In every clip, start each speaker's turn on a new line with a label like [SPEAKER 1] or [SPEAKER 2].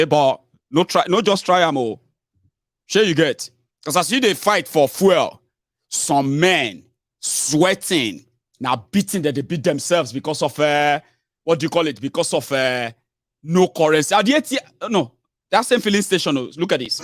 [SPEAKER 1] But no just try am o. Sure you get. Because as you they fight for fuel, some men sweating, now beating that they beat themselves because of what do you call it? Because of no currency. At the ATM, no, that same filling station. Look at this.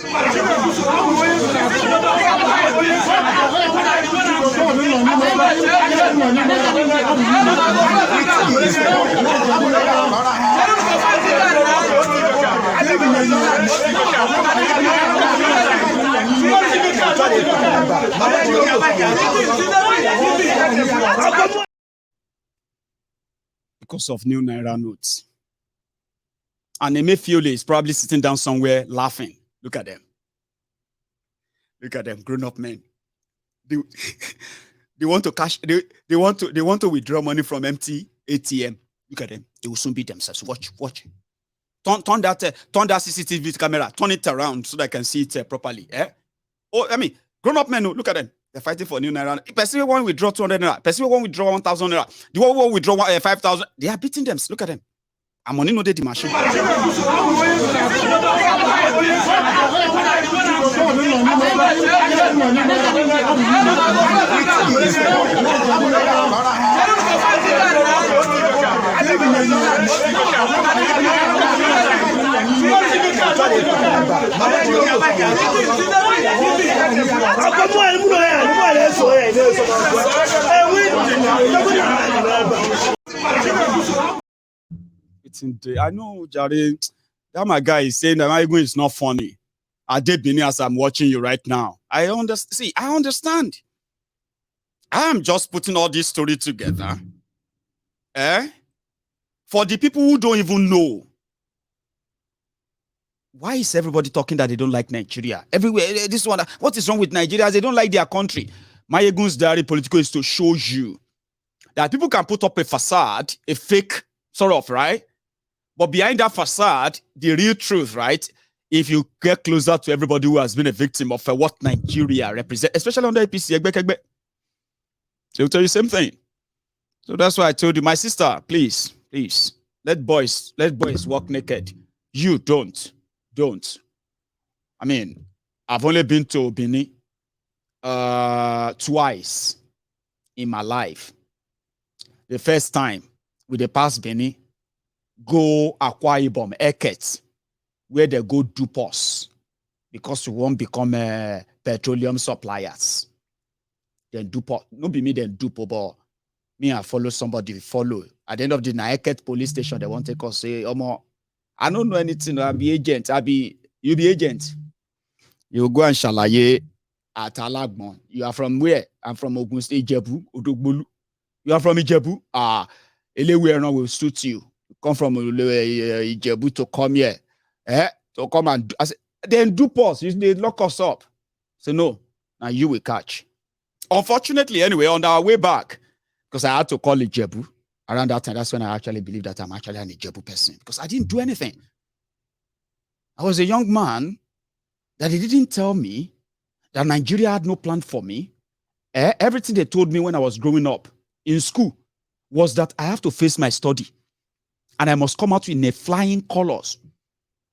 [SPEAKER 1] Because of new Naira notes. And Emefiele is probably sitting down somewhere laughing. Look at them. Look at them, grown-up men. They want to cash. They want to withdraw money from empty ATM. Look at them. They will soon beat themselves. Watch. Turn that CCTV camera. Turn it around so that I can see it properly. Oh, I mean, grown-up men. Look at them. They're fighting for new Naira. Person one withdraw 200 Naira. Person one withdraw 1,000 Naira. The one will withdraw 5,000. They are beating them. Look at them. I'm money no dey the machine. I know, Jare, that my guy is saying that my ego is not funny. I did Bini as I'm watching you right now. I understand. See, I understand. I am just putting all this story together. For the people who don't even know. Why is everybody talking that they don't like Nigeria? Everywhere, this one, what is wrong with Nigeria? They don't like their country. My ego's diary political is to show you that people can put up a facade, a fake sort of, right? But behind that facade, the real truth, right? If you get closer to everybody who has been a victim of what Nigeria represents, especially under APC, they'll tell you the same thing. So that's why I told you, my sister, please, let boys walk naked. You don't. I mean, I've only been to Benin twice in my life. The first time with the past Benin, go Akwa Ibom, Eket, where they go dupe us because we won't become petroleum suppliers. Then dupe, no be me then dupe, but me I follow somebody follow. At the end of the night, Eket police station, they won't take us say, Omo, I don't know anything. I'll be agent. You be agent. You go and shalaye at Alagbon. You are from where? I'm from Ogun State, Ijebu, Odogbolu. You are from Ijebu? Anywhere will suit you. Come from Ijebu to come here. To come and then do pause. They lock us up. So no, now you will catch. Unfortunately, anyway, on our way back, because I had to call Ijebu around that time, that's when I actually believed that I'm actually an Ijebu person. Because I didn't do anything. I was a young man that they didn't tell me that Nigeria had no plan for me. Everything they told me when I was growing up in school was that I have to face my study. And I must come out in flying colors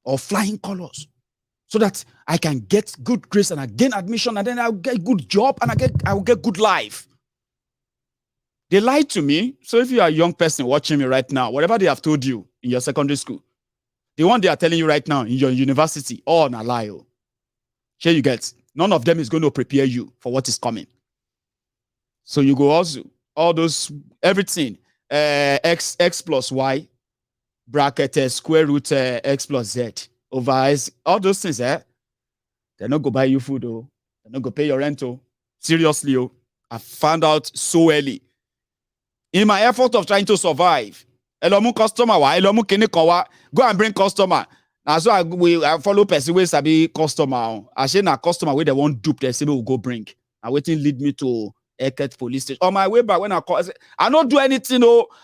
[SPEAKER 1] so that I can get good grades and I gain admission and then I'll get a good job and I'll get good life. They lied to me. So if you are a young person watching me right now, whatever they have told you in your secondary school, the one they are telling you right now in your university, all na lie. Here you get. None of them is going to prepare you for what is coming. So you go also, all those, everything, x plus y, bracket square root x plus z over s, all those things, they're not go buy you food, they're not go pay your rent. Seriously, I found out so early. In my effort of trying to survive, Elomu customer, Elomu kini kowa, go and bring customer. Now so I follow person where sabi customer. I say na customer where they won't dupe, they say we will go bring. And waiting lead me to Eket police station. On my way back when I call, I don't do anything.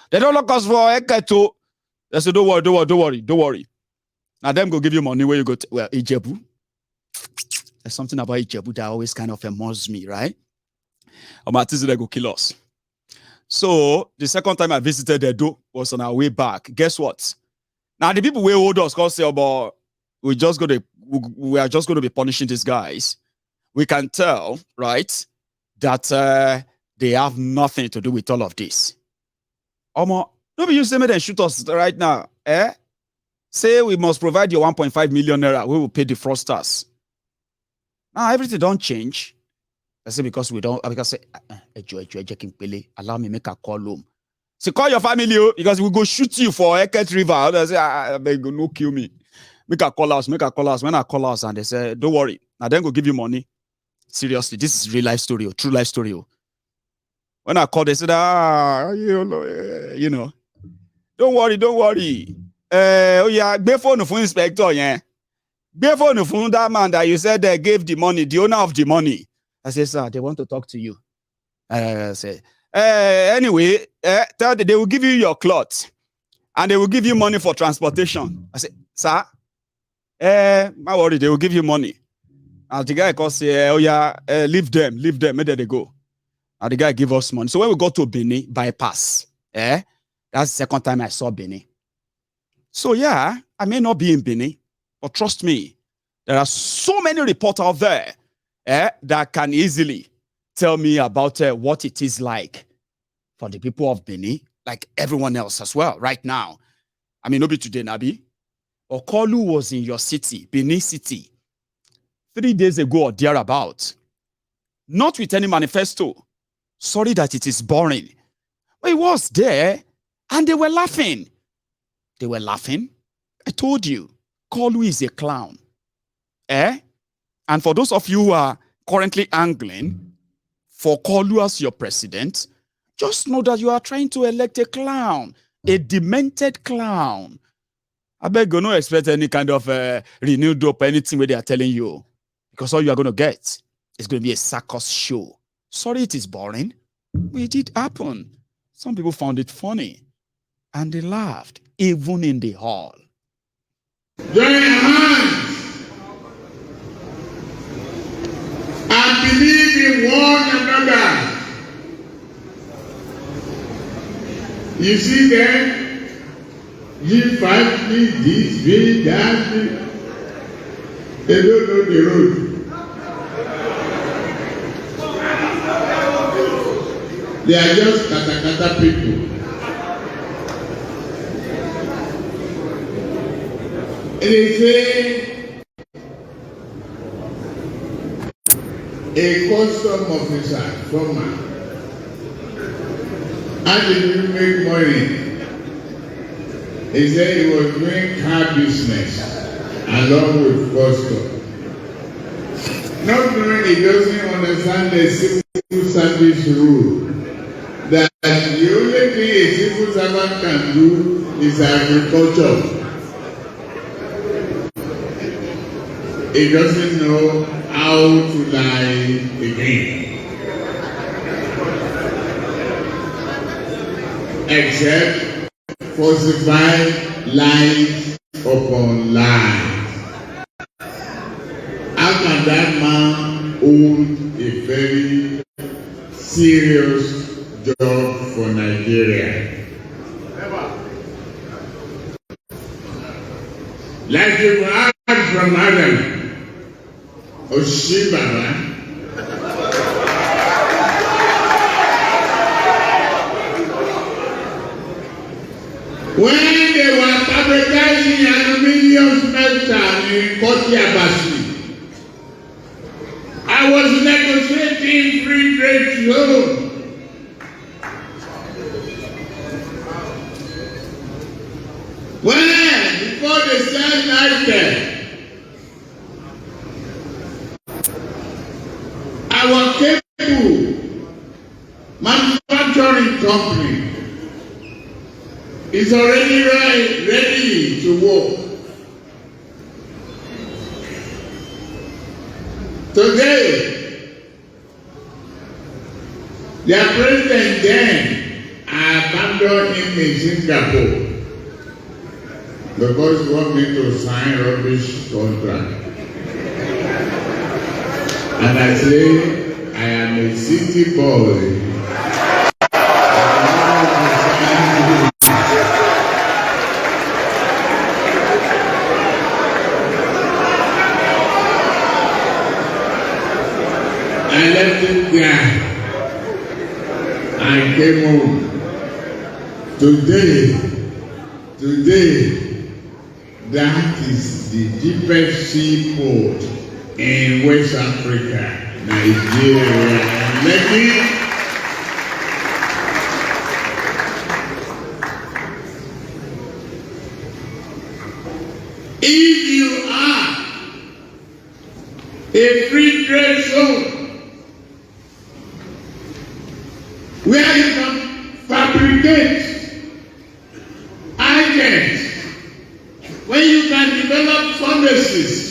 [SPEAKER 1] They don't look us for Eket. They say don't worry. Now them go give you money where you go to, well, Ijebu. There's something about Ijebu that always kind of amuses me, right? They go kill us. So the second time I visited Edo was on our way back. Guess what? Now the people who hold us call say about we are just going to be punishing these guys. We can tell, right, that they have nothing to do with all of this. Nobody use them and shoot us right now. Say we must provide your 1.5 million naira. We will pay the fraudsters. Now everything don't change. I say because we don't. Because allow me make a call home. So call your family because we go shoot you for Eket River. I say, they go no kill me. Make a call us. When I call us and they say, don't worry. I then go give you money. Seriously, this is real life story, true life story. When I call, they said, you know, don't worry. Oh yeah, be phone for inspector, yeah. Be phone for that man that you said they gave the money, the owner of the money. I said, sir, they want to talk to you. I say, anyway, tell them they will give you your clothes and they will give you money for transportation. I said, sir, my worry, they will give you money. And the guy calls, oh yeah, leave them, where did they go? And the guy give us money. So when we got to Benin, bypass, that's the second time I saw Benin. So yeah, I may not be in Benin, but trust me, there are so many reports out there that can easily tell me about what it is like for the people of Benin, like everyone else as well, right now. I mean, not be today, Nabi. Okolu was in your city, Benin City, 3 days ago or thereabout. Not with any manifesto. Sorry that it is boring. But he was there, and they were laughing. I told you, Kolu is a clown. And for those of you who are currently angling for Kolu as your president, just know that you are trying to elect a clown, a demented clown. I beg you, don't expect any kind of renewed hope, anything where they are telling you. Because all you are going to get is going to be a circus show. Sorry it is boring, but it did happen. Some people found it funny. And they laughed, even in the hall.
[SPEAKER 2] Join your hands and believe in one another. You see them? You fight me, this way, that way. They don't know the road. They are just kata people. They say a custom officer, former, how did you make money? He said he was doing car business along with custom. Not knowing he doesn't understand the civil service rule, that the only thing a civil servant can do is agriculture. He doesn't know how to lie again. Except falsify lies upon lies. How can that man hold a very serious job for Nigeria? Like you heard from Adam, Oshibaba. When they were fabricating aluminium smelter in Koti Abasi, I was negotiating free trade zone. When, before they sell Niger, our cable manufacturing company is already ready to work. Today, their president then abandoned him in Singapore because he wanted me to sign rubbish contract. And I say, I am a city boy. I left it there. I came home. Today, that is the deepest seaport in West Africa, Nigeria, and Lekki. If you are a free trade zone where you can fabricate items, where you can develop pharmacies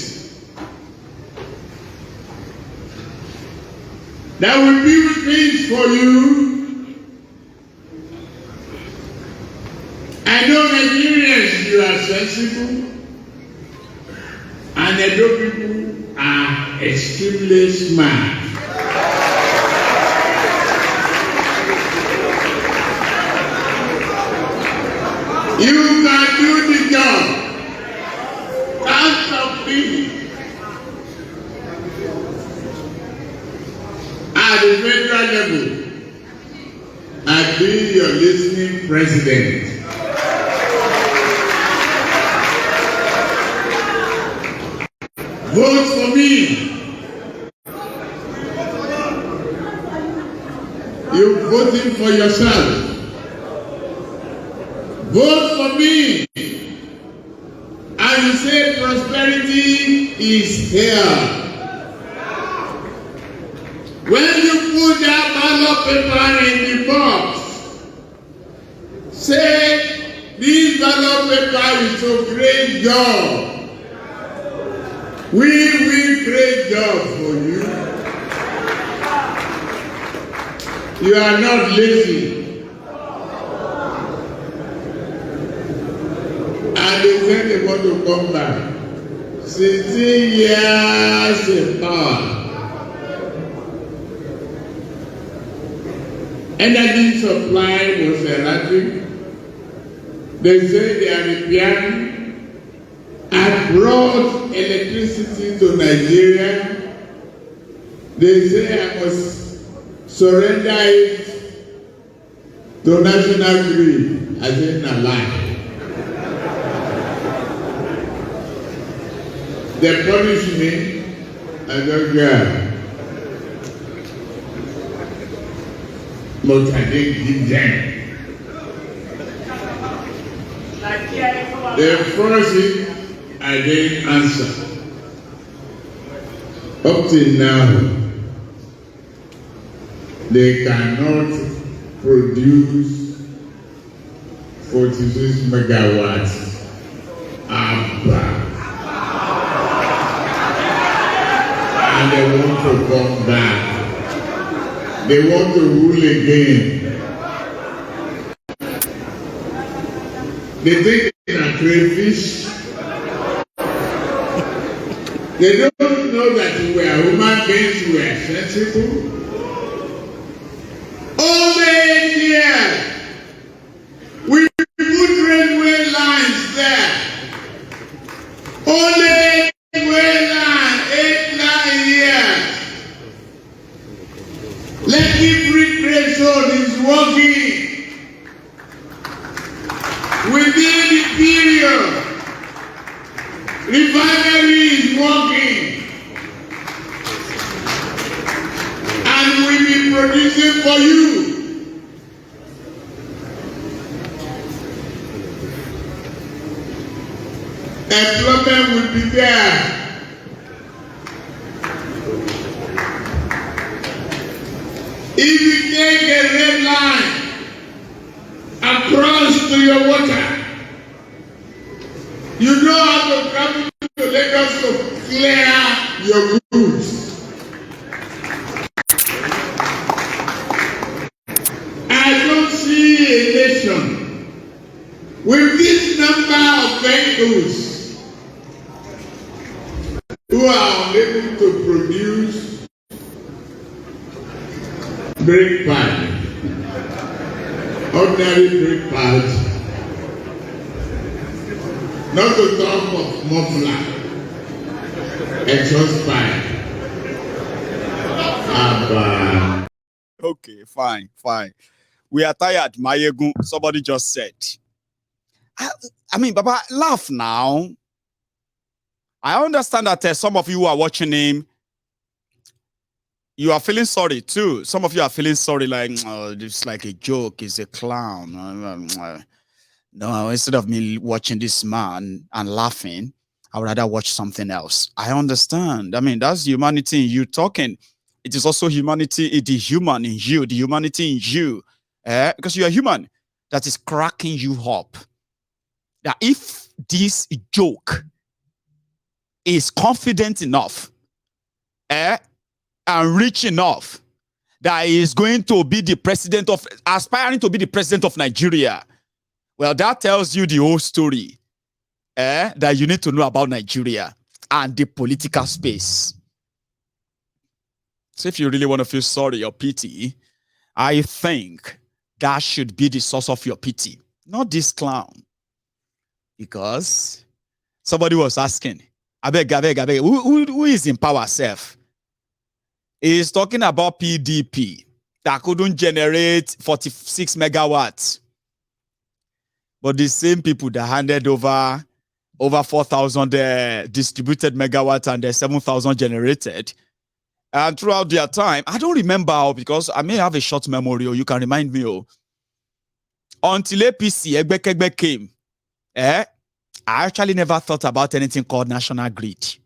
[SPEAKER 2] that will build things for you. I know Nigerians, you are sensible, and I know people are extremely smart. You can do the job. Count on me. At the federal level, I've been your listening president. Vote for me. You're voting for yourself. Vote for me. And you say prosperity is here. When you put that ballot paper in the box, say this ballot paper is a great job. We will create job for you. You are not lazy. And they say they want to come back. 16 years in power. Energy supply was erratic. They say they are repairing. I brought electricity to Nigeria. They say I must surrender it to national grid. I said, no lie. They punish me. I don't care. But I didn't give them. They forced it. I didn't answer. Up till now, they cannot produce 46 megawatts. And they want to come back. They want to rule again. They think they are crayfish. They don't know that we are human beings, we are sensible. Only 8 years, we put railway lines there. Only railway line, 8-9 years. Lekki Free Trade Zone is working within the period. Refinery is working and will be producing for you. Employment will be there. If you take a red line across to your water, you know how to come to Lagos to clear your goods. I don't see a nation with this number of vehicles who are unable to produce brake pads, ordinary brake pads. Not to talk of muffler, exhaust pipe, Baba.
[SPEAKER 1] Okay, fine. We are tired, Mayegun. Somebody just said. I mean, Baba, laugh now. I understand that some of you who are watching him, you are feeling sorry too. Some of you are feeling sorry, like, oh, it's like a joke, it's a clown. No, instead of me watching this man and laughing, I would rather watch something else. I understand. I mean, that's humanity in you talking. It is also humanity, it is human in you, the humanity in you. Because you are human that is cracking you up. That if this joke is confident enough, and rich enough, that he is going to be the president of, aspiring to be the president of Nigeria, well, that tells you the whole story that you need to know about Nigeria and the political space. So if you really want to feel sorry or pity, I think that should be the source of your pity, not this clown. Because somebody was asking, I beg, who is in power self? He's talking about PDP that couldn't generate 46 megawatts. But the same people that handed over 4,000 distributed megawatts and 7,000 generated. And throughout their time, I don't remember because I may have a short memory, or you can remind me. Until APC, Egbekegbe came, I actually never thought about anything called national grid.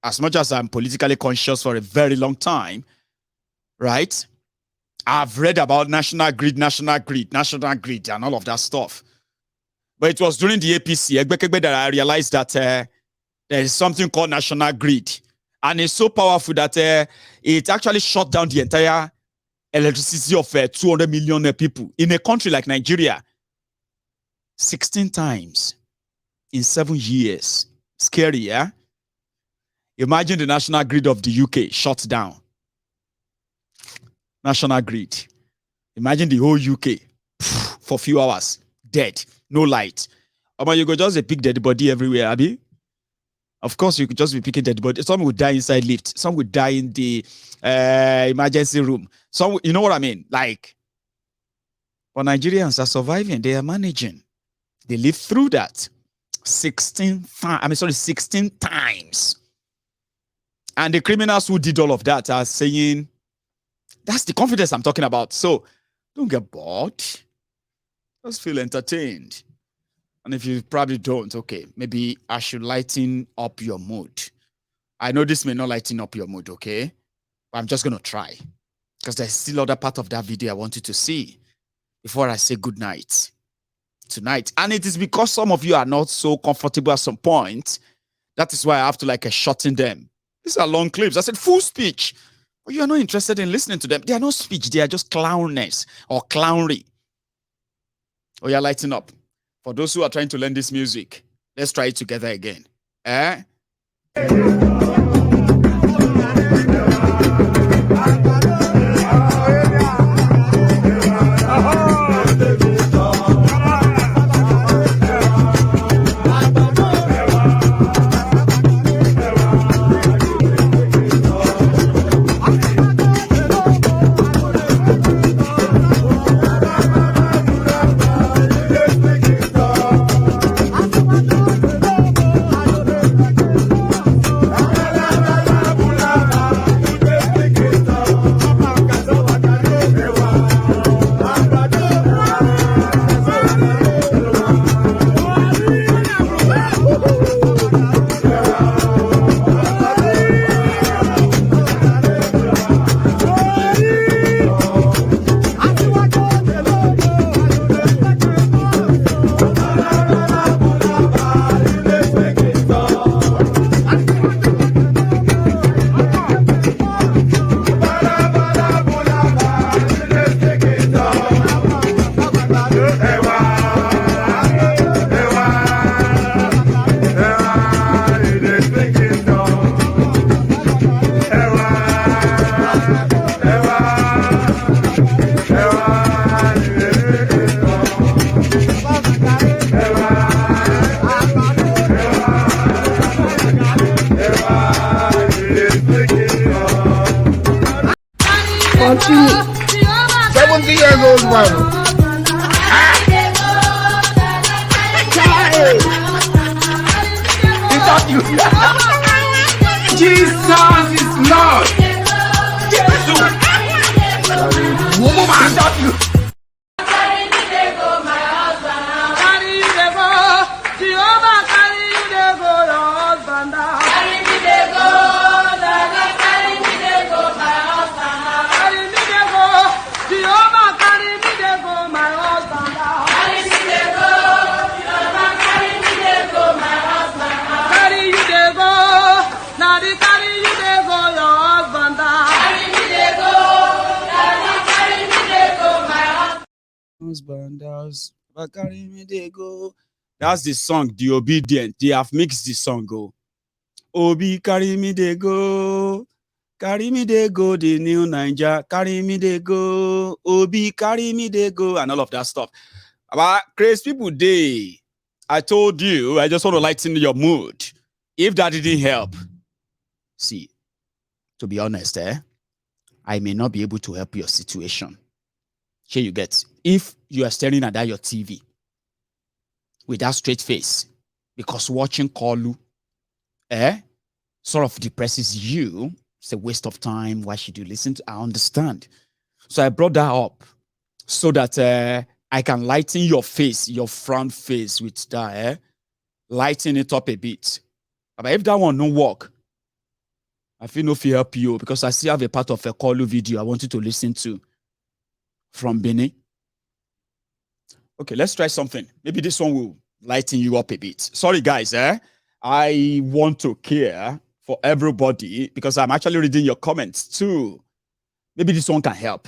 [SPEAKER 1] As much as I'm politically conscious for a very long time, right? I've read about national grid, and all of that stuff. But it was during the APC, Egbekegbe, that I realized that there is something called national grid. And it's so powerful that it actually shut down the entire electricity of 200 million people in a country like Nigeria. 16 times in 7 years. Scary, yeah? Imagine the national grid of the UK shut down. National grid. Imagine the whole UK for a few hours, dead, no light. You could just pick dead body everywhere, Abby. Of course, you could just be picking dead body. Some would die inside lift. Some would die in the emergency room. Some, you know what I mean? Like, but Nigerians are surviving. They are managing. They live through that 16 times. And the criminals who did all of that are saying, that's the confidence I'm talking about. So don't get bored. Just feel entertained. And if you probably don't, okay, maybe I should lighten up your mood. I know this may not lighten up your mood, okay? But I'm just going to try. Because there's still other part of that video I want you to see before I say good night tonight. And it is because some of you are not so comfortable at some point. That is why I have to shorten them. These are long clips. I said full speech. But you are not interested in listening to them. They are not speech. They are just clownness or clownery. Oh, yeah, lighten up. For those who are trying to learn this music, let's try it together again. Is that you? Jesus is Lord. Jesus. Woman, is that you? That's the song, The Obedient. They have mixed the song. Go. Obi carry me they go. Carry me they go, the new Ninja. Carry me they go. Obi carry me they go. And all of that stuff. But crazy people day. I told you, I just want to lighten your mood. If that didn't help, see, to be honest, I may not be able to help your situation. Here you get. If you are staring at that your TV with that straight face, because watching Kalu, sort of depresses you, it's a waste of time. Why should you listen to? I understand. So I brought that up so that I can lighten your face, your front face with that, lighten it up a bit. But if that one don't work, I feel no fear help you because I still have a part of a Kalu video I want you to listen to from Benin. Okay, let's try something. Maybe this one will lighten you up a bit. Sorry, guys. I want to care for everybody because I'm actually reading your comments too. Maybe this one can help.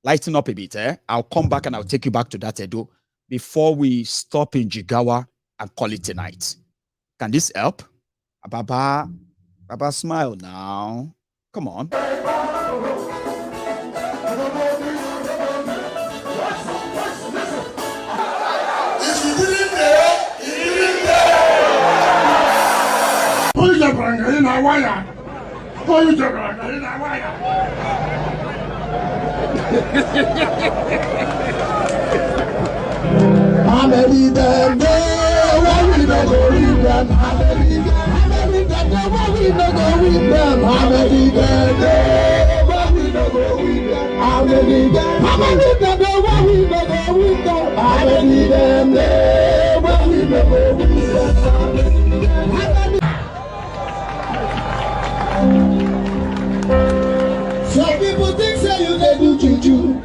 [SPEAKER 1] Lighten up a bit. I'll come back and I'll take you back to that Edo before we stop in Jigawa and call it a night. Can this help? Baba, smile now. Come on.
[SPEAKER 3] Some people think say you dey do juju.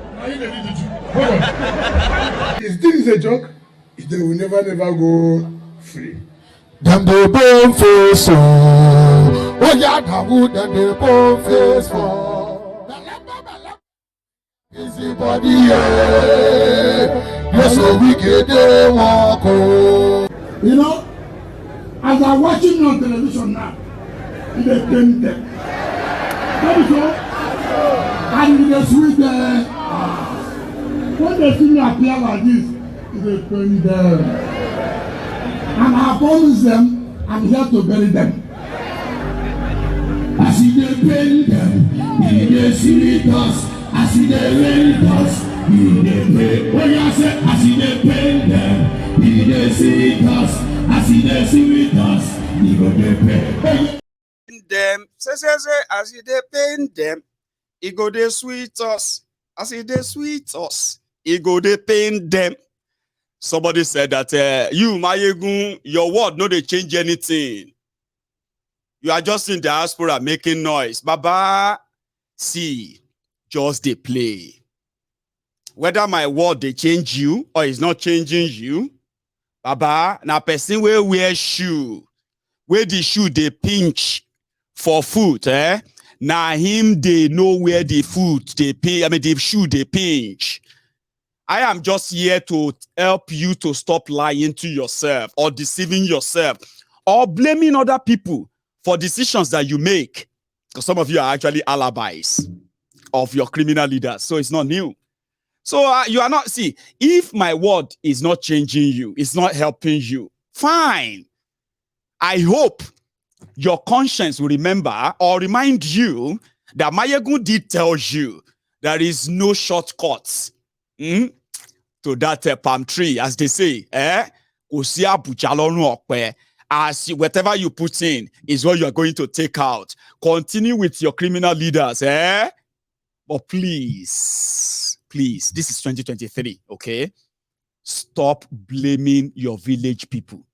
[SPEAKER 4] Is this a joke? They will never go free.
[SPEAKER 3] Them dey bone face oh yeah, that would them dey bone face for. Easy body yeah, you're so wicked they walk oh.
[SPEAKER 4] You know, as I'm watching you on television now, it is pain them. That is all. And it is sweet when they see me appear like this, it is pain them. And I promise them, I'm here to bury them.
[SPEAKER 3] As they pain them, they sweet us. As they pain us, they pay. When you say as they pain them, they sweet us. As they sweet us, they go they pay.
[SPEAKER 1] Them, say, as they pain them, it go they sweet us. As they sweet us, it go they pain them. Somebody said that you, Mayegun, your word no they change anything. You are just in diaspora making noise. Baba, see, just they play. Whether my word they change you or it's not changing you, Baba, na person will wear shoe, where the shoe they pinch for food, na him they know where the food they pay. I mean the shoe they pinch. I am just here to help you to stop lying to yourself or deceiving yourself or blaming other people for decisions that you make. Because some of you are actually alibis of your criminal leaders. So it's not new. So you are not, see, if my word is not changing you, it's not helping you, fine. I hope your conscience will remember or remind you that Mayegun did tell you there is no shortcuts. to that palm tree, as they say, as whatever you put in is what you are going to take out. Continue with your criminal leaders, But please, this is 2023, okay? Stop blaming your village people.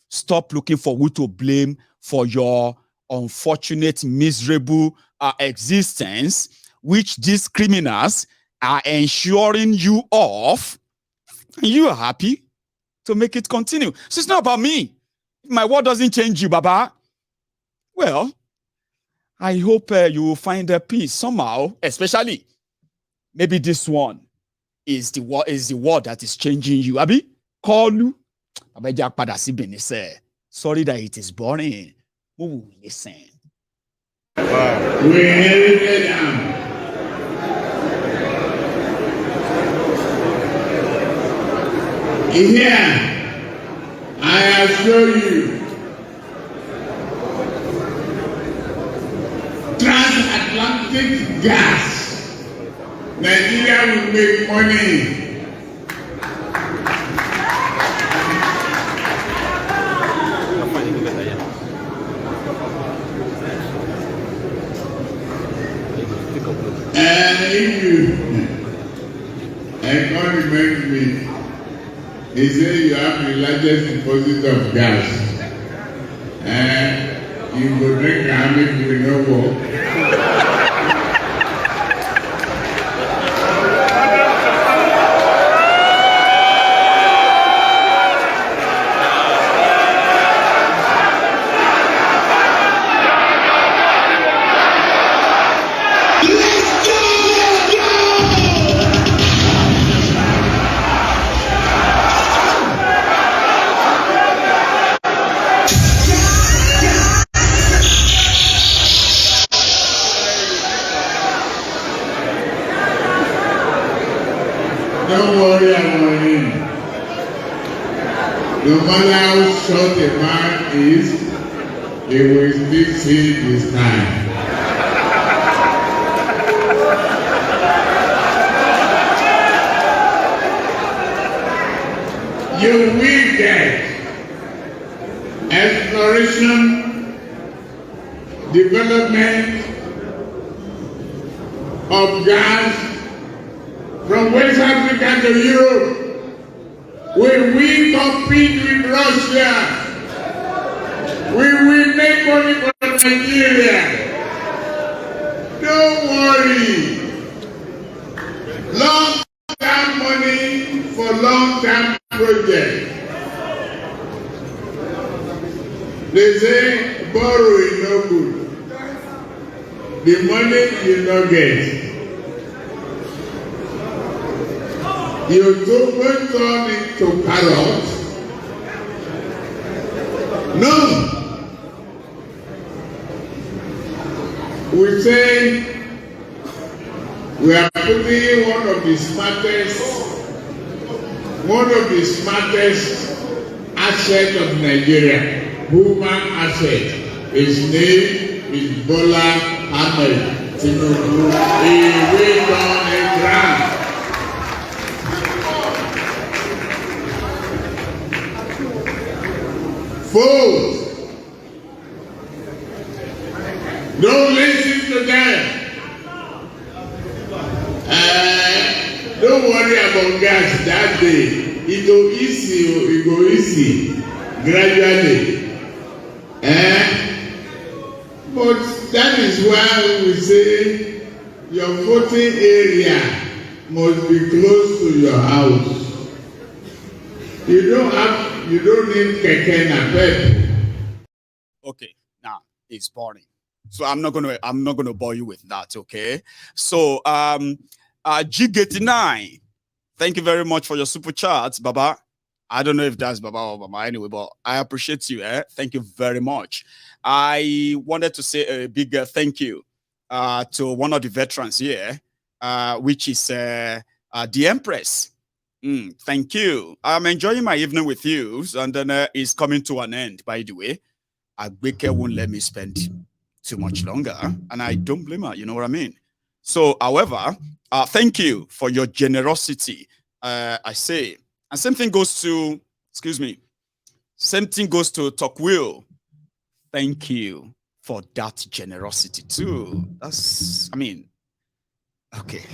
[SPEAKER 1] Stop looking for who to blame for your unfortunate, miserable existence, which these criminals are ensuring you of. And you are happy to make it continue. So it's not about me. If my word doesn't change you, Baba, well, I hope you will find a peace somehow, especially maybe this one is the word that is changing you. Abi, call you. Sorry that it is boring. Who will listen?
[SPEAKER 2] Wow. We inherited them. Here, I assure you, transatlantic gas, Nigeria will make money. If you, I can't remember me. He said you have the largest deposit of gas. You go drink a hammock, you will no walk. Don't worry about him. No matter how short a man is, he will still see his time. You will get exploration, development of gas from West Africa to Europe. We will compete with Russia. We will make money for Nigeria. Don't worry. Long-term money for long-term projects. They say borrow is no good. The money you no get. You don't turn into carrot. No. We say we are putting one of the smartest assets of Nigeria, human asset. His name is Bola Ahmed Tinubu. He will on a ground. Fools, don't listen to them. Don't worry about gas that day. It go easy gradually. But that is why we say your voting area must be close to your house. You don't need keke napep.
[SPEAKER 1] Okay, now it's boring. So I'm not gonna bore you with that, okay? So G89, thank you very much for your super chats, Baba. I don't know if that's Baba or Baba anyway, but I appreciate you. Thank you very much. I wanted to say a big thank you to one of the veterans here, which is the Empress. Thank you. I'm enjoying my evening with you, and then it's coming to an end, by the way. Agbeke won't let me spend too much longer, and I don't blame her, you know what I mean? So, however, thank you for your generosity I say. And same thing goes to, excuse me, same thing goes to Tocqueville. Thank you for that generosity too. That's, I mean, okay.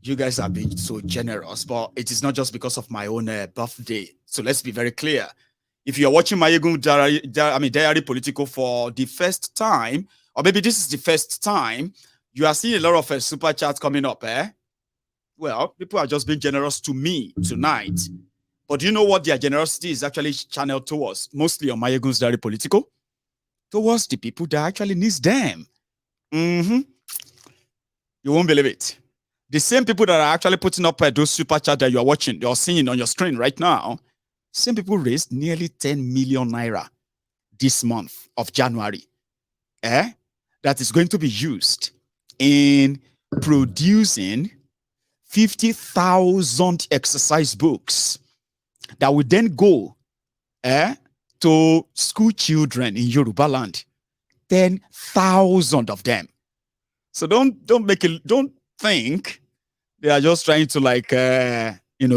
[SPEAKER 1] You guys have been so generous, but it is not just because of my own birthday. So let's be very clear. If you're watching Mayegun Diary Political for the first time, or maybe this is the first time, you are seeing a lot of super chats coming up, eh? Well, people are just being generous to me tonight. But do you know what their generosity is actually channeled towards? Mostly on Mayegun's Diary Political? Towards the people that actually needs them. You won't believe it. The same people that are actually putting up those super chats that you are watching, you're seeing on your screen right now, same people raised nearly 10 million naira this month of January. That is going to be used in producing 50,000 exercise books that will then go to school children in Yoruba land. 10,000 of them. So don't think they are just trying to like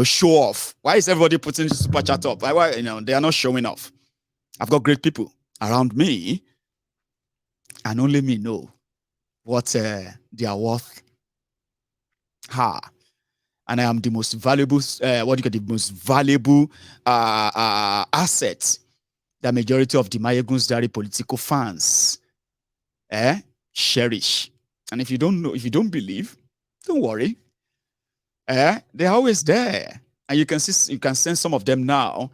[SPEAKER 1] show off. Why is everybody putting super chat up? Why they are not showing off? I've got great people around me, and only me know what they are worth. And I am the most valuable, the most valuable asset the majority of the Mayegun's Diary Political fans cherish. And if you don't know, if you don't believe, don't worry. They're always there. And you can sense some of them now,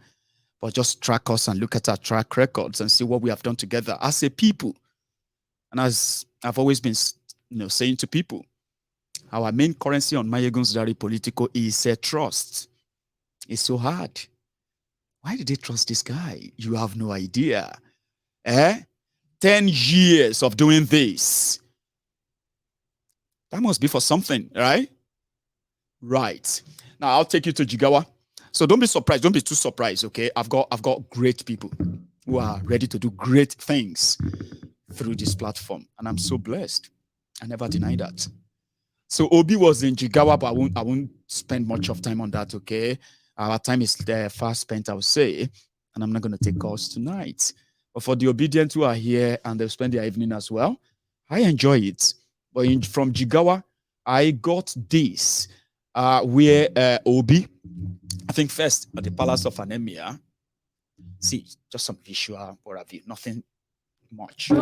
[SPEAKER 1] but just track us and look at our track records and see what we have done together as a people. And as I've always been saying to people, our main currency on Mayegun's Diary Political is trust. It's so hard. Why did they trust this guy? You have no idea. 10 years of doing this. That must be for something, right? Right. Now I'll take you to Jigawa. So don't be surprised. Don't be too surprised, okay? I've got great people who are ready to do great things through this platform. And I'm so blessed. I never deny that. So Obi was in Jigawa, but I won't spend much of time on that, okay? Our time is fast spent, I would say, and I'm not going to take calls tonight. But for the obedient who are here and they'll spend their evening as well, I enjoy it. But from Jigawa, I got this, where Obi, I think first at the Palace of Anemia, see, just some visual, what have you, nothing much.
[SPEAKER 5] I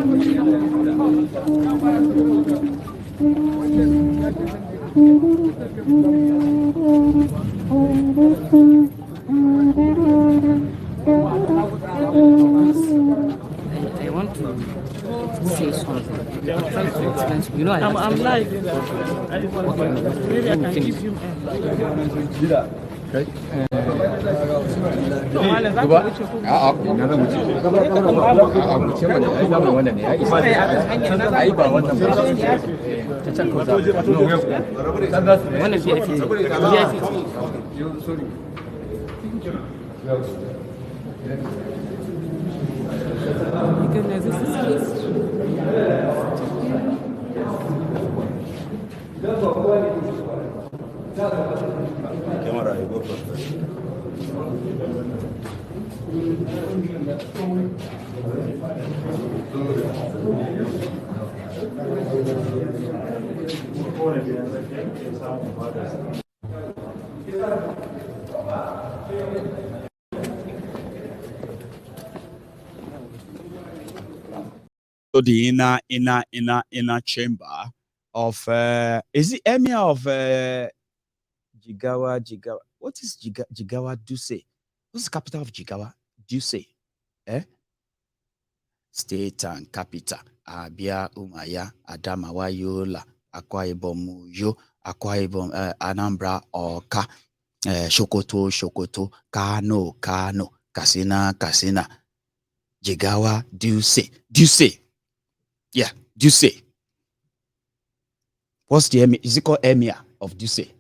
[SPEAKER 5] want to say something. I'm trying to explain. You know, I'm live. Maybe I can give you. Okay. Goodness, this is history.
[SPEAKER 6] Camera, you go first.
[SPEAKER 1] So the inner chamber of is the emir of Jigawa. What is Jigawa Duse? What's the capital of Jigawa? Duse. State and capital. Abia, Umaya, Adamawa, Yola, Akwa Ibom, Yo, Akwa Ibom, Anambra, Oka, Sokoto, Kano, Kasina, Jigawa, Duse. Yeah, Duse. What's the emir? Is it called emir of Duse?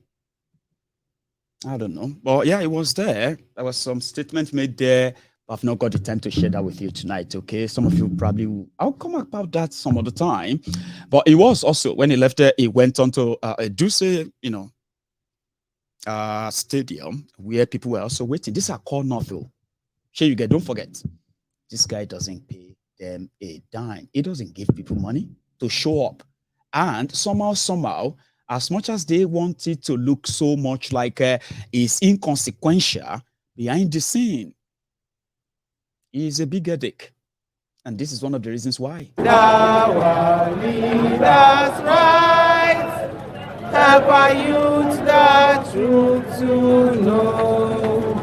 [SPEAKER 1] I don't know. But yeah, it was there. There was some statement made there. But I've not got the time to share that with you tonight, okay? Some of you probably will. I'll come about that some other time. But it was also, when he left there, he went on to Duse, stadium where people were also waiting. These are called nothing. Sure, you get. Don't forget, this guy doesn't pay them a dime. He doesn't give people money to show up, and somehow, as much as they want it to look so much like it's inconsequential behind the scene, he's a big headache. And this is one of the reasons why.
[SPEAKER 7] Our leaders right, help our youth the truth to know.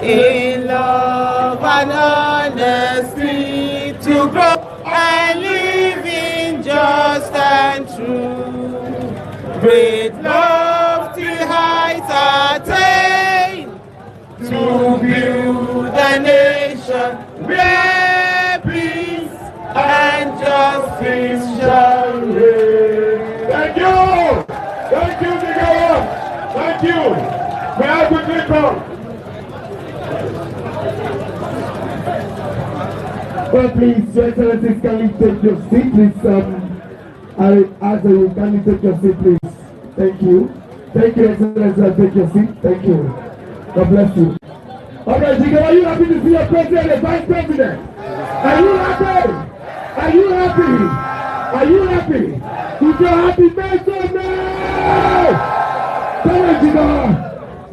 [SPEAKER 7] In love and honesty to grow and live in just and true. Great love till heights attain to build a nation where peace and justice shall reign.
[SPEAKER 3] Thank you! Thank you, Gandollar! Thank you! May I quickly come? Well, please, Your Excellencies, can you take your seat, please? I ask that you kindly take your seat, please. Thank you. Thank you, Excellencies. Take your seat. Thank you. God bless you. All right, Jigo, are you happy to see your president and vice president? Are you happy? Are you happy? Are you happy? If you're happy, make some noise! Come on, Jigo.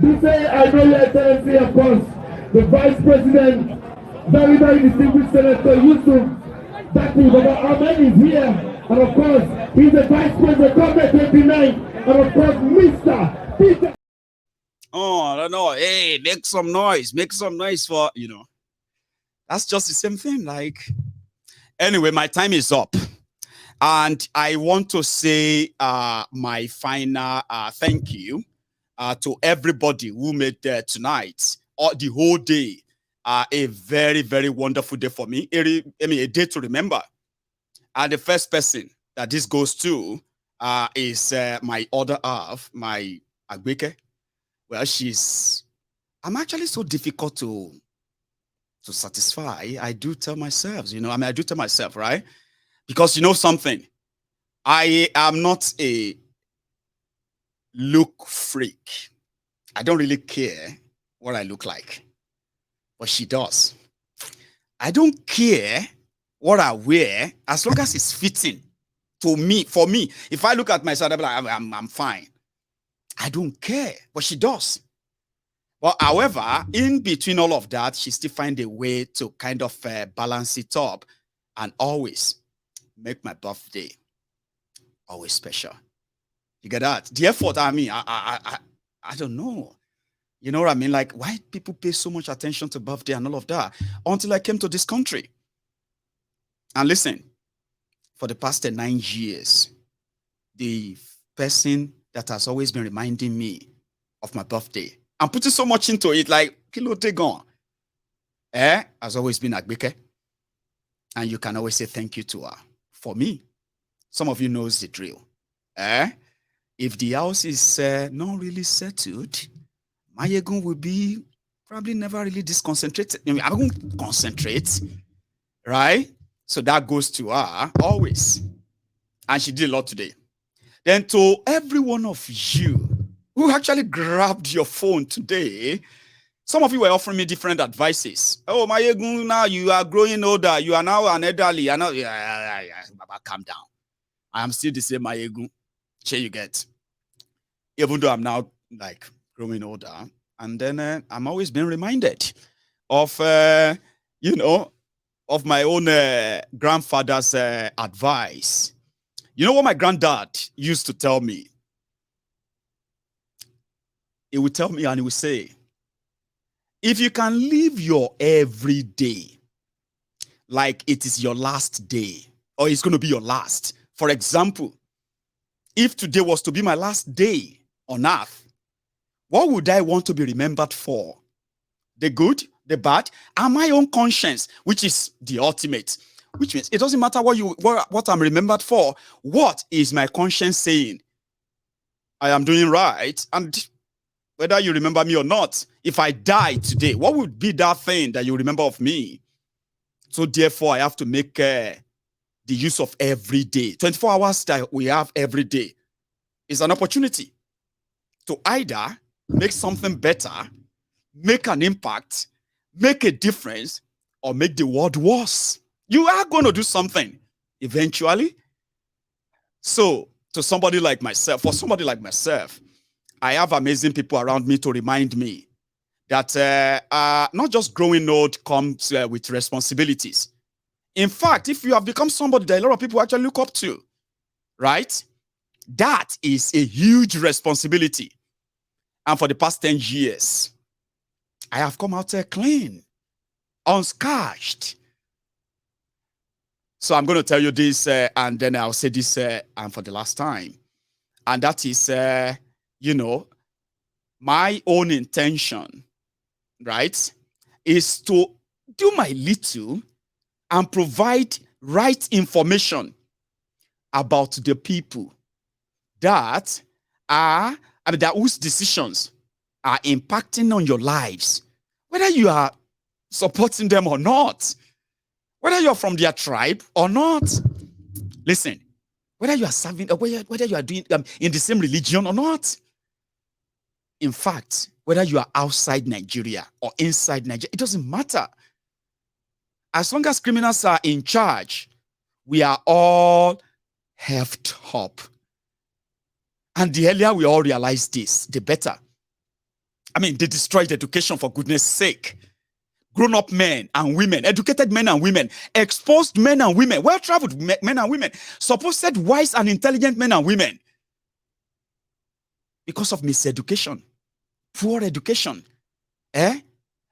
[SPEAKER 3] Do say, I know Your Excellency, of course, the vice president, very, very distinguished Senator Yusuf Dati Baba Ahmed is here. And of course, he's the vice president, Convoy 29. And of course, Mr. Peter.
[SPEAKER 1] Oh, I don't know. Hey, make some noise. Make some noise for, that's just the same thing. Like, anyway, my time is up. And I want to say my final thank you to everybody who made tonight or the whole day a very, very wonderful day for me. A day to remember. And the first person that this goes to is my other half, my Agbeke. Well, I'm actually so difficult to satisfy. I do tell myself, I do tell myself, right? Because something, I am not a look freak. I don't really care what I look like, but she does. I don't care what I wear as long as it's fitting to me. For me, if I look at myself, I'm fine. I don't care, but she does. But however, in between all of that, she still finds a way to kind of balance it up and always make my birthday always special. You get that? The effort, I don't know. You know what I mean? Like, why people pay so much attention to birthday and all of that until I came to this country. And listen, for the past 9 years, the person that has always been reminding me of my birthday, I'm putting so much into it, like, Kilo Tegon, has always been Agbeke. And you can always say thank you to her. For me, some of you knows the drill. If the house is not really settled, Mayegun will be probably never really disconcentrated. I won't concentrate, right? So that goes to her always. And she did a lot today. Then to every one of you who actually grabbed your phone today, some of you were offering me different advices. Oh, Mayegun, now you are growing older. You are now an elderly. I know. Yeah, Baba, calm down. I am still the same Mayegun. Here you get. Even though I'm now like growing older, and then I'm always being reminded of, of my own grandfather's advice. You know what my granddad used to tell me? He would tell me and he would say, if you can live your every day like it is your last day, or it's going to be your last. For example, if today was to be my last day on earth, what would I want to be remembered for? The good, the bad, and my own conscience, which is the ultimate. Which means it doesn't matter what I'm remembered for. What is my conscience saying? I am doing right, and whether you remember me or not, if I die today, what would be that thing that you remember of me? So therefore, I have to make the use of every day. 24 hours that we have every day is an opportunity to either make something better, make an impact, make a difference, or make the world worse. You are going to do something eventually. So, to somebody like myself, for somebody like myself, I have amazing people around me to remind me that not just growing old comes with responsibilities. In fact, if you have become somebody that a lot of people actually look up to, right? That is a huge responsibility. And for the past 10 years, I have come out clean, unscathed. So I'm going to tell you this, and then I'll say this and for the last time. And that is, my own intention, right, is to do my little and provide right information about the people that are, that whose decisions are impacting on your lives, whether you are supporting them or not, whether you're from their tribe or not. Listen, whether you are serving, or whether you are doing in the same religion or not. In fact, whether you are outside Nigeria or inside Nigeria, it doesn't matter. As long as criminals are in charge, we are all heft up. And the earlier we all realize this, the better. I mean, they destroyed education, for goodness sake. Grown-up men and women, educated men and women, exposed men and women, well-traveled men and women, supposed wise and intelligent men and women, because of miseducation, poor education, the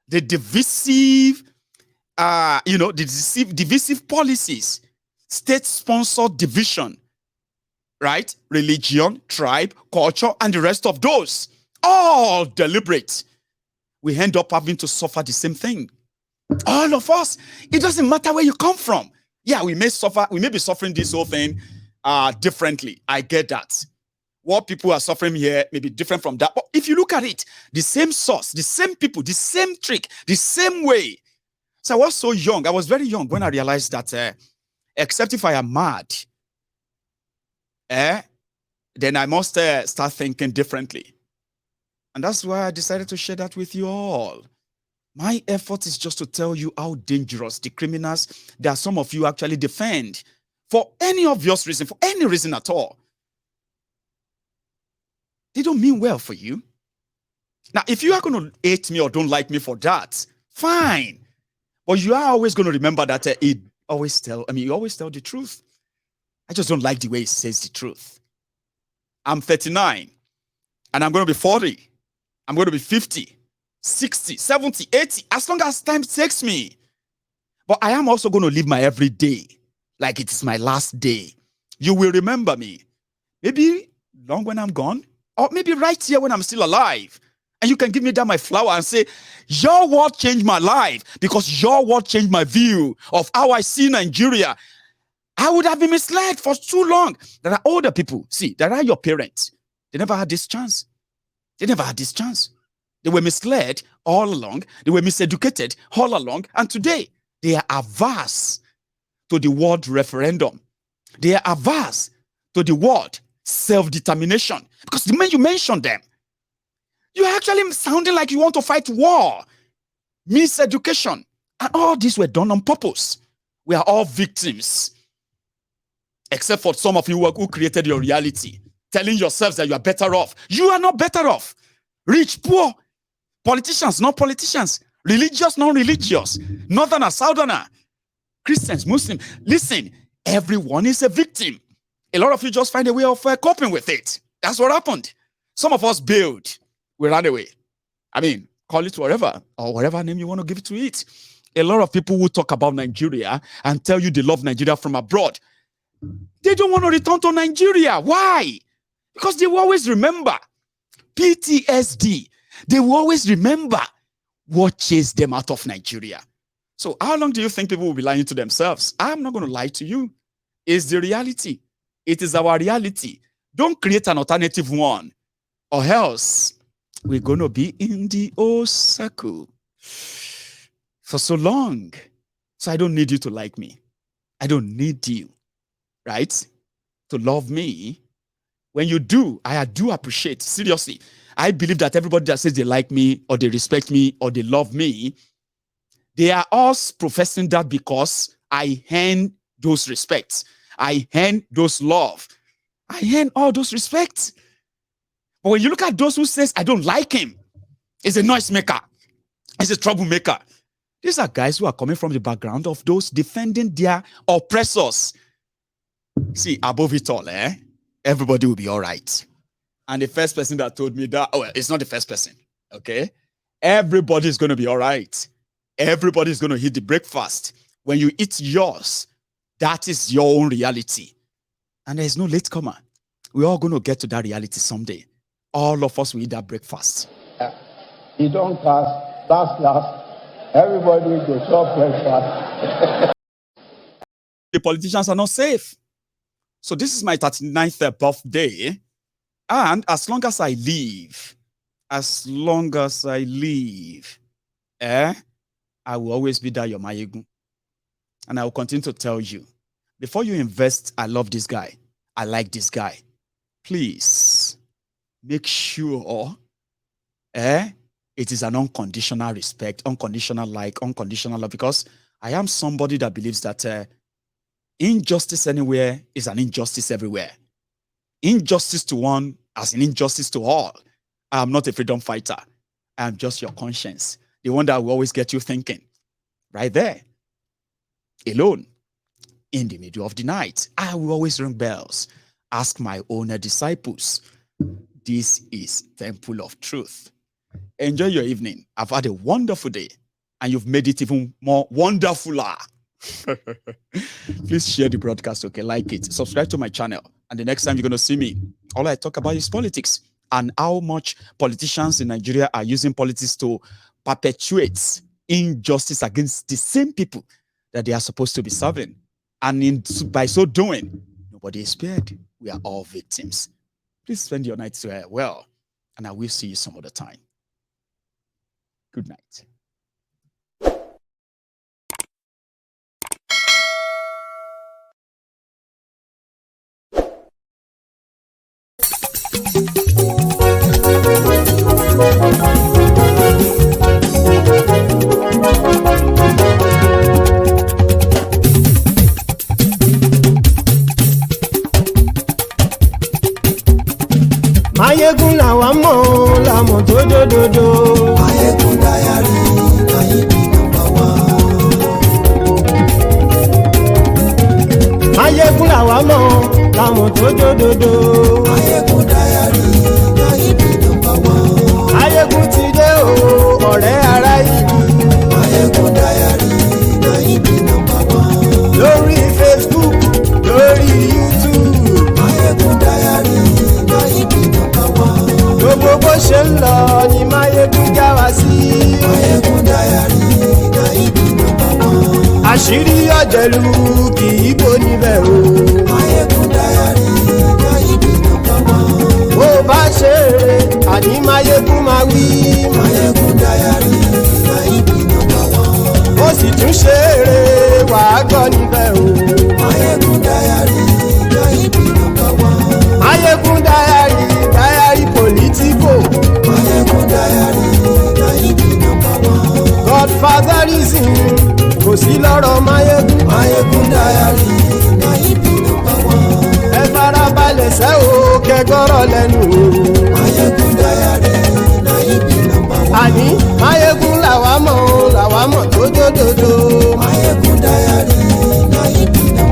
[SPEAKER 1] divisive, divisive policies, state-sponsored division, right? Religion, tribe, culture, and the rest of those, all deliberate. We end up having to suffer the same thing. All of us. It doesn't matter where you come from. Yeah, we may be suffering this whole thing differently. I get that. What people are suffering here may be different from that. But if you look at it, the same source, the same people, the same trick, the same way. So I was so young. I was very young when I realized that except if I am mad, then I must start thinking differently. And that's why I decided to share that with you all. My effort is just to tell you how dangerous the criminals that some of you actually defend for any obvious reason, for any reason at all. They don't mean well for you. Now, if you are going to hate me or don't like me for that, fine. But you are always going to remember that you always tell the truth. I just don't like the way it says the truth. I'm 39 and I'm going to be 40. I'm going to be 50, 60, 70, 80, as long as time takes me. But I am also going to live my every day like it is my last day. You will remember me. Maybe long when I'm gone, or maybe right here when I'm still alive. And you can give me that my flower and say, your word changed my life because your word changed my view of how I see Nigeria. I would have been misled for too long. There are older people. See, there are your parents. They never had this chance. They never had this chance. They were misled all along. They were miseducated all along. And today, they are averse to the word referendum. They are averse to the word self-determination. Because the minute you mention them, you're actually sounding like you want to fight war, miseducation. And all these were done on purpose. We are all victims. Except for some of you who created your reality, telling yourselves that you are better off. You are not better off. Rich, poor, politicians, not politicians, religious, non-religious, northerner, southerner, Christians, Muslims. Listen, everyone is a victim. A lot of you just find a way of coping with it. That's what happened. Some of us bailed. We ran away. I mean, call it whatever, or whatever name you want to give to it. A lot of people who talk about Nigeria and tell you they love Nigeria from abroad, they don't want to return to Nigeria. Why? Because they will always remember PTSD. They will always remember what chased them out of Nigeria. So how long do you think people will be lying to themselves? I'm not going to lie to you. It's the reality. It is our reality. Don't create an alternative one, or else we're going to be in the old circle for so long. So I don't need you to like me. I don't need you, right, to love me. When you do, I do appreciate, seriously. I believe that everybody that says they like me or they respect me or they love me, they are all professing that because I earn those respects. I earn those love. I earn all those respects. But when you look at those who says, I don't like him, he's a noisemaker, he's a troublemaker. These are guys who are coming from the background of those defending their oppressors. See, above it all, everybody will be all right. And the first person that told me that, well, it's not the first person, okay? Everybody is going to be all right. Everybody is going to eat the breakfast. When you eat yours, that is your own reality. And there is no latecomer. We're all going to get to that reality someday. All of us will eat that breakfast.
[SPEAKER 8] You don't pass, last. Everybody will go to breakfast.
[SPEAKER 1] The politicians are not safe. So this is my 39th birthday. And as long as I live, I will always be that Yomayegu. And I will continue to tell you, before you invest, I love this guy, I like this guy, please make sure it is an unconditional respect, unconditional like, unconditional love, because I am somebody that believes that injustice anywhere is an injustice everywhere. Injustice to one as an injustice to all. I am not a freedom fighter. I am just your conscience. The one that will always get you thinking. Right there. Alone. In the middle of the night. I will always ring bells. Ask my own disciples. This is Temple of Truth. Enjoy your evening. I've had a wonderful day. And you've made it even more wonderfuler. Please share the broadcast, okay? Like it. Subscribe to my channel. And the next time you're going to see me, all I talk about is politics and how much politicians in Nigeria are using politics to perpetuate injustice against the same people that they are supposed to be serving. And by so doing, nobody is spared. We are all victims. Please spend your night well, and I will see you some other time. Good night.
[SPEAKER 9] Mayegun làwa mọ̀ làmọ̀ tó dòdòdò.
[SPEAKER 10] Mayegun Diary Nayibi #1.
[SPEAKER 9] Mayegun làwa mọ̀ làmọ̀ tó dòdòdò.
[SPEAKER 10] Mayegun Diary Nayibi #1.
[SPEAKER 9] Mayegun ti dé o ọ̀rẹ́ ará ìlú.
[SPEAKER 10] Mayegun Diary Nayibi #1.
[SPEAKER 9] Lórí Facebook, lórí YouTube.
[SPEAKER 10] Mayegun Diary Nayibi #1.
[SPEAKER 9] Gbogbo bó ṣe ń lọ ni Mayegun já wa sí.
[SPEAKER 10] Mayegun Diary Nayibi #1.
[SPEAKER 9] Àṣírí ọ̀jẹ̀lú kì í bò níbẹ̀ o.
[SPEAKER 10] Mayegun Diary Nayibi #1.
[SPEAKER 9] Bó bá ṣe eré àní Mayegun máa wí.
[SPEAKER 10] Mayegun Diary Nayibi #1.
[SPEAKER 9] Ó sì tún ṣe eré wàá gbọ́ níbẹ̀ o.
[SPEAKER 10] Mayegun Diary Nayibi #1.
[SPEAKER 9] Mayegun Diary politico.
[SPEAKER 10] Mayegun Diary Nayibi #1.
[SPEAKER 9] Godfatherism kò sí lọ́rọ̀ Mayegun.
[SPEAKER 10] Mayegun Diary Nayibi #1.
[SPEAKER 9] Ẹ farabalẹ̀ sẹ́ o kẹgọ́rọ̀ lẹ́nu o.
[SPEAKER 10] Mayegun Diary Nayibi #1.
[SPEAKER 9] Àní Mayegun làwa mọ̀ tó dòdòdò.
[SPEAKER 10] Mayegun Diary Nayibi #1.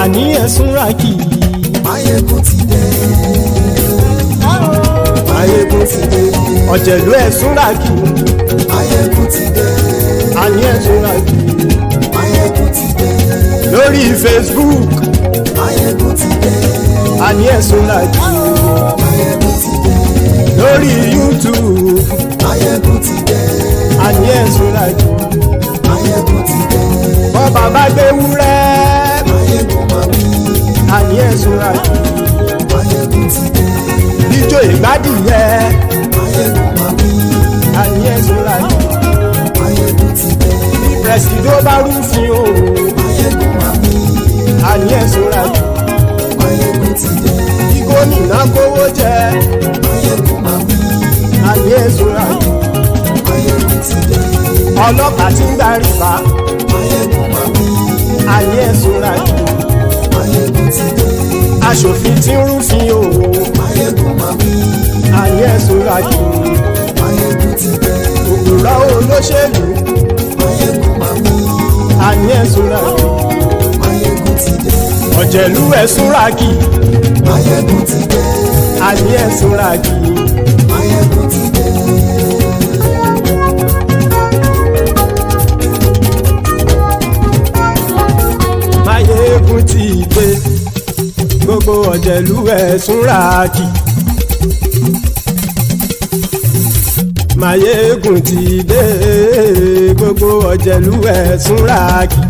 [SPEAKER 9] Àní ẹ̀sùn ràkì.
[SPEAKER 10] Mayegun ti dé. Mayegun ti dé.
[SPEAKER 9] Ọ̀jẹ̀lú ẹ̀sùn ràkì.
[SPEAKER 10] Mayegun ti dé.
[SPEAKER 9] Àní ẹ̀sùn ràkì.
[SPEAKER 10] Mayegun ti dé.
[SPEAKER 9] Lórí Facebook.
[SPEAKER 10] Mayegun ti dé.
[SPEAKER 9] Àní ẹ̀sùn ràkì.
[SPEAKER 10] Mayegun ti dé.
[SPEAKER 9] Lórí YouTube.
[SPEAKER 10] Mayegun ti dé.
[SPEAKER 9] Àní ẹ̀sùn ràkì.
[SPEAKER 10] Mayegun ti dé.
[SPEAKER 9] Bọ́ bàbá gbé wúrẹ́.
[SPEAKER 10] Mayegun máa wí.
[SPEAKER 9] Àní ẹ̀sùn ràkì.
[SPEAKER 10] Mayegun ti dé.
[SPEAKER 9] Ijó ìgbádìyẹ.
[SPEAKER 10] Mayegun máa wí.
[SPEAKER 9] Àní ẹ̀sùn ràkì.
[SPEAKER 10] Mayegun ti dé.
[SPEAKER 9] Bí pẹ̀sìdó bá rúfin súnra kí.
[SPEAKER 10] Máyégún ti dé.
[SPEAKER 9] Ọlọ́pàá tí ń gba rìbá.
[SPEAKER 10] Máyégún máa wí.
[SPEAKER 9] Àní ẹ̀ súnra kí.
[SPEAKER 10] Máyégún ti dé.
[SPEAKER 9] Aṣòfin tí ń rúfin òwò.
[SPEAKER 10] Máyégún máa wí.
[SPEAKER 9] Àní ẹ̀ súnra kí.
[SPEAKER 10] Máyégún ti dé.
[SPEAKER 9] Òpùrọ́ olóṣèlú.
[SPEAKER 10] Máyégún máa wí.
[SPEAKER 9] Àní ẹ̀ súnra kí.
[SPEAKER 10] Máyégún ti dé.
[SPEAKER 9] Ọ̀jẹ̀lú ẹ̀ súnra kí.
[SPEAKER 10] Máyégún ti dé.
[SPEAKER 9] Àní ẹ̀ súnra kí.
[SPEAKER 10] Máyégún ti dé.
[SPEAKER 9] Máyégún ti dé. Gbogbo ọ̀jẹ̀lú ẹ̀ súnra kí. Máyégún ti dé. Gbogbo ọ̀jẹ̀lú ẹ̀ súnra kí.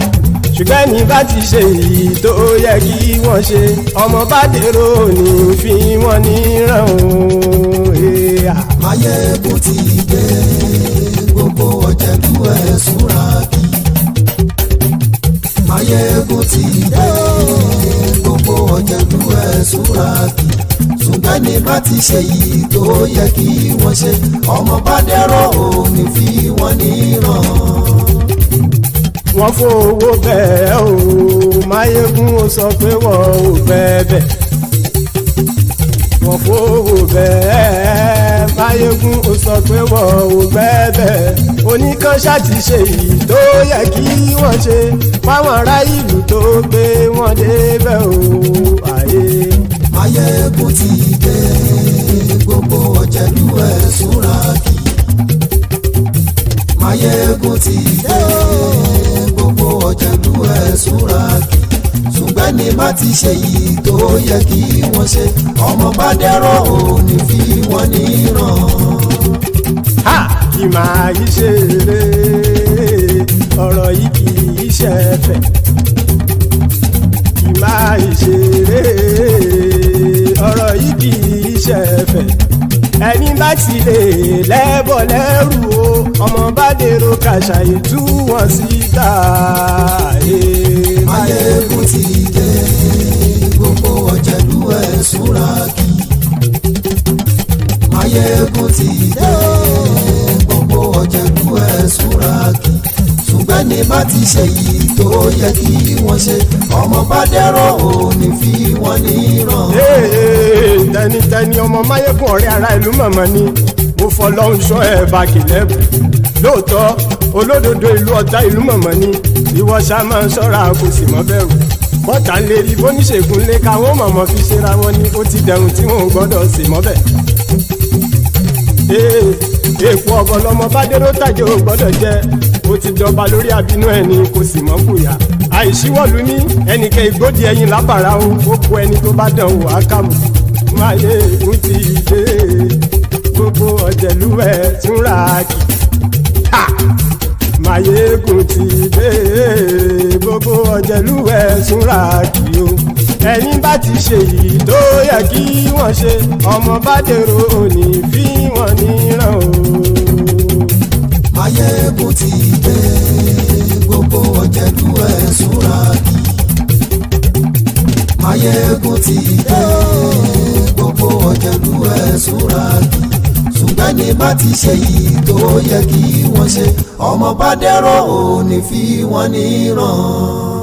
[SPEAKER 9] Ṣùgbọ́n ní bá ti ṣe èyí tó yẹ kí wọ́n ṣe ọmọ bá dèrò ní fi wọ́n níran o.
[SPEAKER 10] Máyégún ti dé. Gbogbo ọ̀jẹ̀lú ẹ̀ súnra kí. Máyégún ti dé. Gbogbo ọ̀jẹ̀lú ẹ̀ súnra kí. Ṣùgbọ́n ní bá ti ṣe èyí tó yẹ kí wọ́n ṣe ọmọ bá dèrò ní fi wọ́n níran.
[SPEAKER 9] Wọ́n fowó bẹ́ẹ̀ o Máyégún ó sọ pé wọ́n ò bẹ́ẹ̀. Wọ́n fowó bẹ́ẹ̀ Máyégún ó sọ pé wọ́n ò bẹ́ẹ̀. Oníkan ṣáàtì ṣe èyí tó yẹ kí wọ́n ṣe fáwọn ará ìlú tó gbé wọn débẹ̀ o.
[SPEAKER 10] Máyégún ti dé. Gbogbo ọ̀jẹ̀lú ẹ̀ súnra kí. Máyégún ti dé. Gbogbo ọ̀jẹ̀lú ẹ̀ súnra kí. Ṣùgbọ́n ní má ti ṣe yìí tó yẹ kí wọ́n ṣe ọmọ bá dẹ́rọ̀ ò ní fi wọ́n níran.
[SPEAKER 9] Kì máa yí ṣeré ọ̀rọ̀ yìí kì í ṣẹ̀fẹ̀. Kì máa yí ṣeré ọ̀rọ̀ yìí kì í ṣẹ̀fẹ̀. Ẹni bá ti lè lẹ́bọ̀ lẹ́rù o ọmọ bá dèrò kàṣàyè tú wọn síta.
[SPEAKER 10] Máyégún ti dé. Gbogbo ọ̀jẹ̀lú ẹ̀ súnra kí. Máyégún ti dé. Gbogbo ọ̀jẹ̀lú ẹ̀ súnra kí. Ṣùgbọ́n ní bá ti ṣe yìí tó yẹ kí wọ́n ṣe ọmọ bá dẹ́rọ̀ ò ní fi wọ́n níran.
[SPEAKER 9] Tẹnitẹni ọmọ Máyégún ọ̀rẹ́ ara ìlú mọ̀mọ́ ni mo fọlọ́hún sọ ẹ̀ bá kìlẹ́bù. Lóòótọ́ olódodo ìlú ọ̀tá ìlú mọ̀mọ́ ni ìwọ ṣá máa ń ṣọ́ra kò sì mọ́ bẹ̀rù. Bọ́tà ń lè rí bóníṣègùn lé káwọn mọ̀mọ́ fi ṣera wọn ni ó ti dẹrùn tí wọn ò gbọ́dọ̀ sì mọ́ bẹ̀. Èèpo ọ̀bọ lọmọ bá dérò tàjẹ́ ò gbọ́dọ̀ jẹ́ ó ti dọba lórí abínú ẹni kò sì mọ́ bùyà. Àìsíwọ́lu ní ẹnìkẹ́ ìgbódì ẹyin lábàrá o ó kó ẹni tó bá dán o àkàmù. Máyégún ti dé. Gbogbo ọ̀jẹ̀lú ẹ̀ túnra kì. Máyégún ti dé. Gbogbo ọ̀jẹ̀lú ẹ̀ túnra kì o. Ẹni bá ti ṣe yìí tó yẹ kí wọ́n ṣe ọmọ bá dèrò òní fi wọ́n níran o.
[SPEAKER 10] Máyégún ti dé. Gbogbo ọ̀jẹ̀lú ẹ̀ súnra kí. Máyégún ti dé. Gbogbo ọ̀jẹ̀lú ẹ̀ súnra kí. Ṣùgbọ́n ní bá ti ṣe yìí tó yẹ kí wọ́n ṣe ọmọ bá dẹ́rọ̀ ò ní fi wọ́n níran.